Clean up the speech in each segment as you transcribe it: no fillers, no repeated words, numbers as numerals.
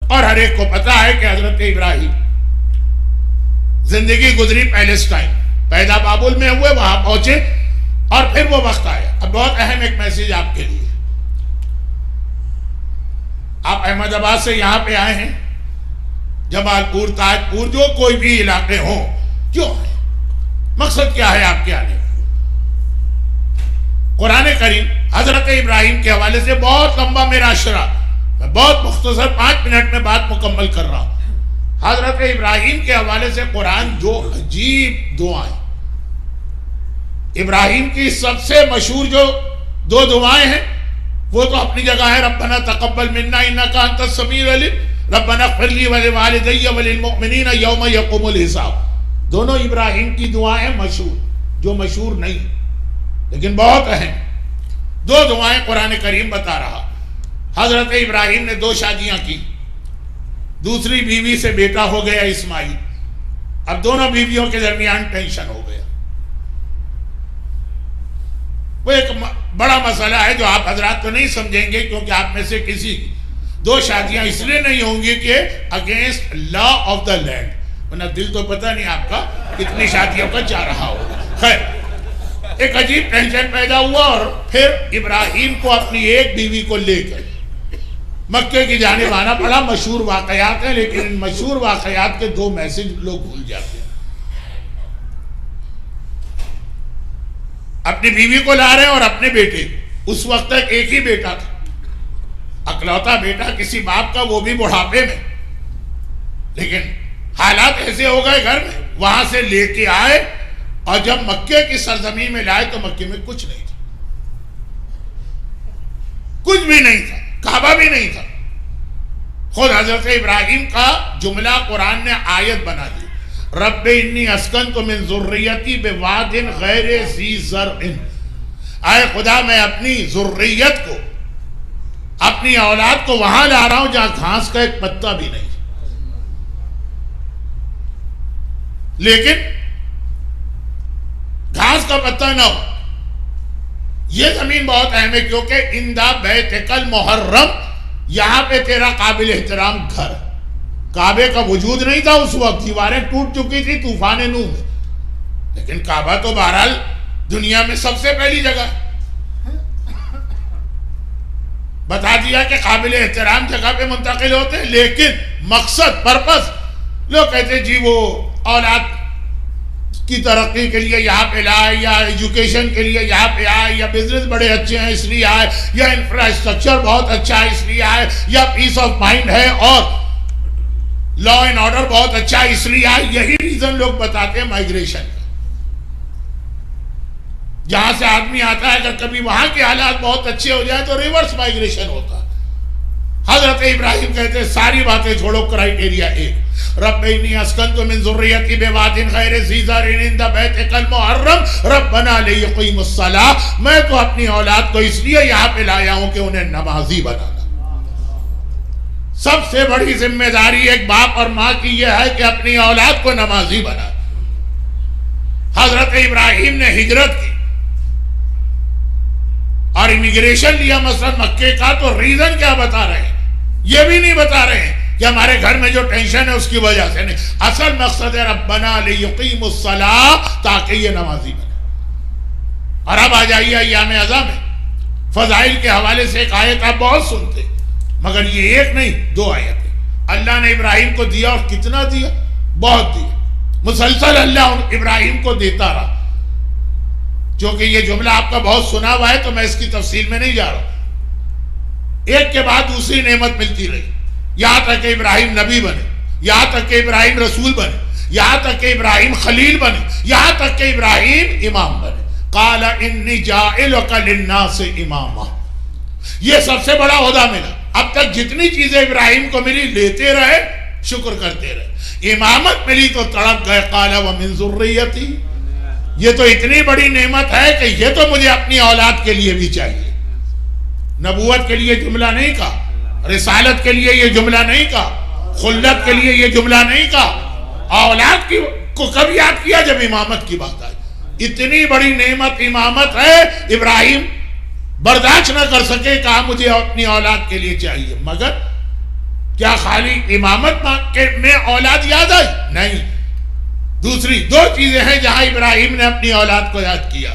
اور ہر ایک کو پتا ہے کہ حضرت ابراہیم زندگی گزری پیلسٹائن، پیدا بابل میں ہوئے، وہاں پہنچے اور پھر وہ وقت آیا. اب بہت اہم ایک میسیج آپ کے لیے. آپ احمد آباد سے یہاں پہ آئے ہیں، جمال پور، تاج پور، جو کوئی بھی علاقے ہوں، کیوں آئے؟ مقصد کیا ہے آپ کے آنے کا؟ قرآن کریم حضرت ابراہیم کے حوالے سے بہت لمبا میرا اشرا، میں بہت مختصر 5 منٹ میں بات مکمل کر رہا ہوں. حضرت ابراہیم کے حوالے سے قرآن جو عجیب دعائیں، ابراہیم کی سب سے مشہور جو 2 دعائیں ہیں وہ تو اپنی جگہ ہے، ربنا تقبل منا انک انت السمیع العلیم، ربنا اغفر لی ولوالدی وللمؤمنین یوم یقوم الحساب. دونوں ابراہیم کی دعائیں مشہور، جو مشہور نہیں لیکن بہت اہم 2 دعائیں قرآن کریم بتا رہا. حضرت ابراہیم نے 2 شادیاں کی، دوسری بیوی سے بیٹا ہو گیا اسماعیل. اب دونوں بیویوں کے درمیان ٹینشن ہو گیا. وہ ایک بڑا مسئلہ ہے جو آپ حضرات تو نہیں سمجھیں گے، کیونکہ آپ میں سے کسی کی 2 شادیاں اس لیے نہیں ہوں گی کہ against law of the land, ورنہ دل تو پتہ نہیں آپ کا کتنی شادیوں کا چاہ رہا ہوگا. خیر، ایک عجیب ٹینشن پیدا ہوا اور پھر ابراہیم کو اپنی ایک بیوی کو لے کر مکے کی جانب آنا پڑا. مشہور واقعات ہیں، لیکن ان مشہور واقعات کے 2 میسج لوگ بھول جاتے ہیں. اپنی بیوی کو لا رہے ہیں اور اپنے بیٹے. اس وقت تک ایک ہی بیٹا تھا، اکلوتا بیٹا کسی باپ کا، وہ بھی بڑھاپے میں. لیکن حالات ایسے ہو گئے گھر میں، وہاں سے لے کے آئے اور جب مکے کی سرزمین میں لائے تو مکے میں کچھ نہیں تھا، کچھ بھی نہیں تھا، کعبہ بھی نہیں تھا. خود حضرت ابراہیم کا جملہ قرآن نے آیت بنا دی، رب انی اسکنت من ذریتی بواد غیر ذی زرع. اے خدا، میں اپنی ذریت کو، اپنی اولاد کو وہاں لا رہا ہوں جہاں گھاس کا ایک پتا بھی نہیں. لیکن گھاس کا پتا نہ ہو. یہ زمین بہت اہم ہے کیونکہ اندہ بیتک المحرم، یہاں پہ تیرا قابل احترام گھر. کعبے کا وجود نہیں تھا اس وقت، دیواریں ٹوٹ چکی تھی طوفان نوح میں، لیکن کعبہ تو بہرحال دنیا میں سب سے پہلی جگہ. بتا دیا کہ قابل احترام جگہ پہ منتقل ہوتے ہیں، لیکن مقصد، پرپس، لوگ کہتے ہیں جی وہ اولاد کی ترقی کے لیے یہاں پہ لائے، یا ایجوکیشن کے لیے یہاں پہ آئے، یا بزنس بڑے اچھے ہیں اس لیے آئے، یا انفراسٹرکچر بہت اچھا ہے اس لیے آئے، یا پیس آف مائنڈ ہے اور لا اینڈ آرڈر بہت اچھا ہے اس لیے آئے. یہی ریزن لوگ بتاتے ہیں مائیگریشن کا. جہاں سے آدمی آتا ہے اگر کبھی وہاں کے حالات بہت اچھے ہو جائے تو ریورس مائیگریشن ہوتا. حضرت ابراہیم کہتے ہیں ساری باتیں چھوڑو، کرائیٹیریا ایک، رب انی اسکنت من ذریتی بواد غیر ذی زرع عند بیتک المحرم ربنا لیقیموا الصلاۃ. میں تو اپنی اولاد کو اس لیے یہاں پہ لایا ہوں کہ انہیں نمازی بنانا. سب سے بڑی ذمہ داری ایک باپ اور ماں کی یہ ہے کہ اپنی اولاد کو نمازی بنائے. حضرت ابراہیم نے ہجرت کی اور امیگریشن لیا مثلا مکے کا، تو ریزن کیا بتا رہے ہیں؟ یہ بھی نہیں بتا رہے ہیں کہ ہمارے گھر میں جو ٹینشن ہے اس کی وجہ سے نہیں. اصل مقصد ہے ربنا لیقیموا الصلاۃ، تاکہ یہ نمازی بنے. اور اب آ جائیے ایام عظا میں فضائل کے حوالے سے ایک آیت آپ بہت سنتے، مگر یہ ایک نہیں 2 آیتیں. اللہ نے ابراہیم کو دیا، اور کتنا دیا؟ بہت دیا. مسلسل اللہ ابراہیم کو دیتا رہا. چونکہ یہ جملہ آپ کا بہت سنا ہوا ہے تو میں اس کی تفصیل میں نہیں جا رہا. ایک کے بعد دوسری نعمت ملتی رہی، یہاں تک کہ ابراہیم نبی بنے، یہاں تک کہ ابراہیم رسول بنے، یہاں تک کہ ابراہیم خلیل بنے، یہاں تک کہ ابراہیم امام بنے. قال انی جاعلک للناس اماما. یہ سب سے بڑا عہدہ ملا. اب تک جتنی چیزیں ابراہیم کو ملی لیتے رہے، شکر کرتے رہے. امامت ملی تو تڑپ گئے، قال ومن ذریتی. یہ تو اتنی بڑی نعمت ہے کہ یہ تو مجھے اپنی اولاد کے لیے بھی چاہیے. نبوت کے لیے جملہ نہیں کہا، رسالت کے لیے یہ جملہ نہیں کہا، خلت کے لیے یہ جملہ نہیں کہا. اولاد کو کب یاد کیا؟ جب امامت کی بات آئی. اتنی بڑی نعمت امامت ہے، ابراہیم برداشت نہ کر سکے، کہا مجھے اپنی اولاد کے لیے چاہیے. مگر کیا خالی امامت میں اولاد یاد آئی؟ نہیں، دوسری دو چیزیں ہیں جہاں ابراہیم نے اپنی اولاد کو یاد کیا.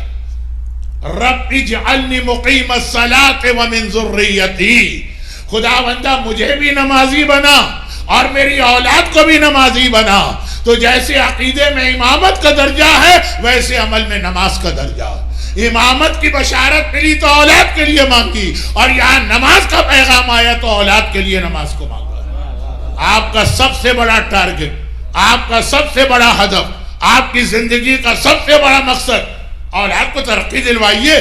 رب اجعلنی مقیم الصلاۃ ومن ذریتی، خدا بندہ مجھے بھی نمازی بنا اور میری اولاد کو بھی نمازی بنا. تو جیسے عقیدے میں امامت کا درجہ ہے ویسے عمل میں نماز کا درجہ. امامت کی بشارت ملی تو اولاد کے لیے مانگی، اور یہاں نماز کا پیغام آیا تو اولاد کے لیے نماز کو مانگا. آپ کا سب سے بڑا ٹارگٹ، آپ کا سب سے بڑا ہدف، آپ کی زندگی کا سب سے بڑا مقصد، اولاد کو ترقی دلوائیے.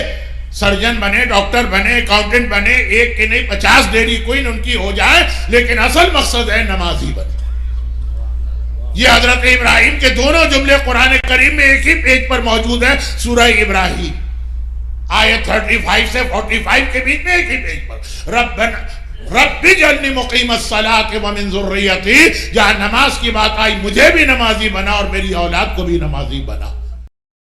سرجن بنے، ڈاکٹر بنے، اکاؤنٹنٹ بنے، ایک کی نہیں 50 ڈیری کوئن ان کی ہو جائے، لیکن اصل مقصد ہے نمازی بنے. یہ حضرت ابراہیم کے دونوں جملے قرآن کریم میں ایک ہی پیج پر موجود ہیں، سورہ ابراہیم آیت 35 سے 45 کے بیچ میں ایک ہی پیج پر. رب اجعلنی مقیم الصلاۃ ومن ذریتی، جہاں نماز کی بات آئی مجھے بھی نمازی بنا اور میری اولاد کو بھی نمازی بنا.